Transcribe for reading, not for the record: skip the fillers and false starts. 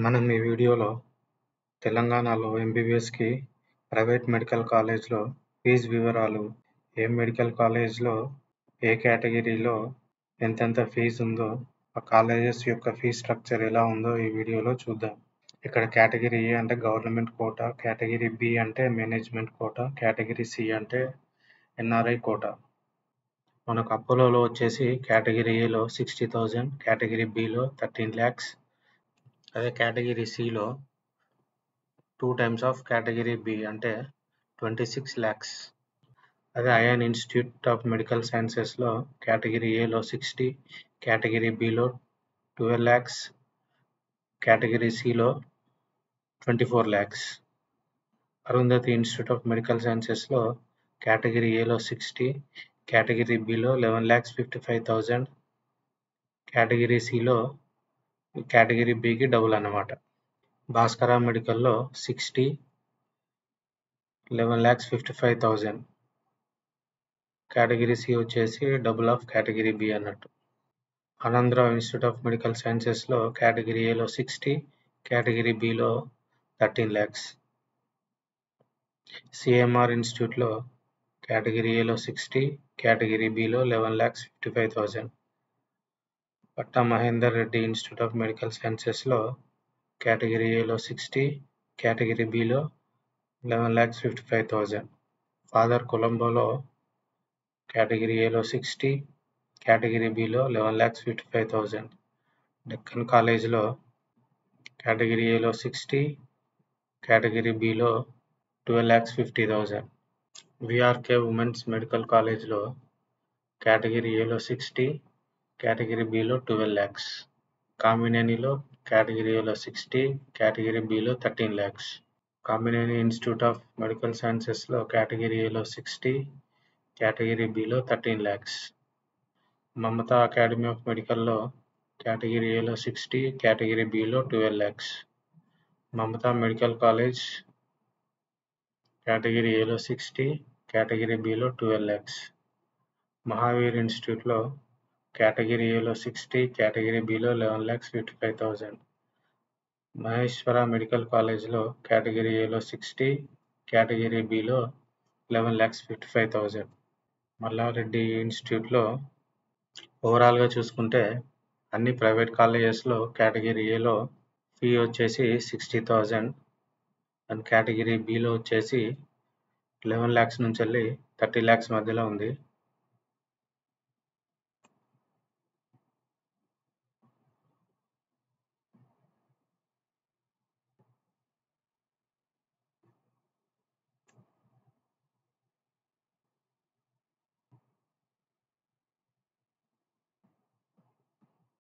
మనం ఈ వీడియోలో తెలంగాణలో ఎంబీబీఎస్‌కి ప్రైవేట్ మెడికల్ కాలేజ్‌లో ఫీజు వివరాలు, ఏ మెడికల్ కాలేజ్‌లో ఏ కేటగిరీలో ఎంతెంత ఫీజు ఉందో, ఆ కాలేజెస్ యొక్క ఫీజ్ స్ట్రక్చర్ ఎలా ఉందో ఈ వీడియోలో చూద్దాం. ఇక్కడ కేటగిరీ ఏ అంటే గవర్నమెంట్ కోటా, కేటగిరీ బి అంటే మేనేజ్మెంట్ కోటా, కేటగిరీ సి అంటే ఎన్ఆర్ఐ కోటా. మనకు అపోలోలో వచ్చేసి కేటగిరీ ఏలో 60,000, కేటగిరీ బిలో 13 lakhs, అదే కేటగిరీ సిలో 2 times ఆఫ్ కేటగిరీ బి అంటే 26 lakhs. అదే అయాన్ ఇన్స్టిట్యూట్ ఆఫ్ మెడికల్ సైన్సెస్లో కేటగిరీ ఏలో 60, కేటగిరీ బిలో 12 lakhs, కేటగిరీ సిలో 24 lakhs. Arundhati institute of medical సైన్సెస్లో కేటగిరీ ఏలో 60, కేటగిరీ బిలో 11,55,000, కేటగిరీ సిలో కేటగిరీ బికి డబుల్ అన్నమాట. భాస్కర మెడికల్లో 60, 11,55,000, కేటగిరీ సి వచ్చేసి డబుల్ ఆఫ్ కేటగిరీ బి అన్నట్టు. ఆనందరావు ఇన్స్టిట్యూట్ ఆఫ్ మెడికల్ సైన్సెస్లో కేటగిరీ ఏలో 60, కేటగిరీ బిలో 13 lakhs. సిఎంఆర్ ఇన్స్టిట్యూట్లో కేటగిరీ ఏలో 60, కేటగిరీ బిలో 11,55,000. పట్టా Mahender Reddy institute of medical సైన్సెస్లో కేటగిరీ ఏలో 60, కేటగిరీ బిలో 11,55,000. ఫాదర్ కొలంబోలో కేటగిరీ ఏలో 60, కేటగిరీ బిలో 11,55,000. డెక్కన్ కాలేజ్లో కేటగిరీ ఏలో 60, కేటగిరీ బిలో 12,50,000. విఆర్కే ఉమెన్స్ మెడికల్ కాలేజ్లో కేటగిరీ ఏలో 60, కేటగిరీ బిలో 12 lakhs. కామినేనిలో కేటగిరీ ఏలో 60, కేటగిరీ బిలో 13 lakhs. Kamineni institute of medical సైన్సెస్లో కేటగిరీ ఏలో 60, కేటగిరీ బిలో 13 lakhs. మమతా అకాడమీ ఆఫ్ మెడికల్లో కేటగిరీ ఏలో 60, కేటగిరీ బిలో 12 lakhs. Mamata medical college category ఏలో 60, కేటగిరీ బిలో 12 lakhs. మహావీర్ ఇన్స్టిట్యూట్లో కేటగిరీ ఏలో 60, కేటగిరీ బిలో 11,55,000. మహేశ్వర మెడికల్ కాలేజ్లో కేటగిరీ ఏలో 60, కేటగిరీ బిలో 11,55,000. మల్లారెడ్డి ఇన్స్టిట్యూట్లో ఓవరాల్గా చూసుకుంటే అన్ని ప్రైవేట్ కాలేజెస్లో కేటగిరీ ఏలో ఫీ వచ్చేసి 60,000 అండ్ కేటగిరీ బిలో వచ్చేసి 11 lakhs నుంచి వెళ్ళి 30 lakhs మధ్యలో ఉంది.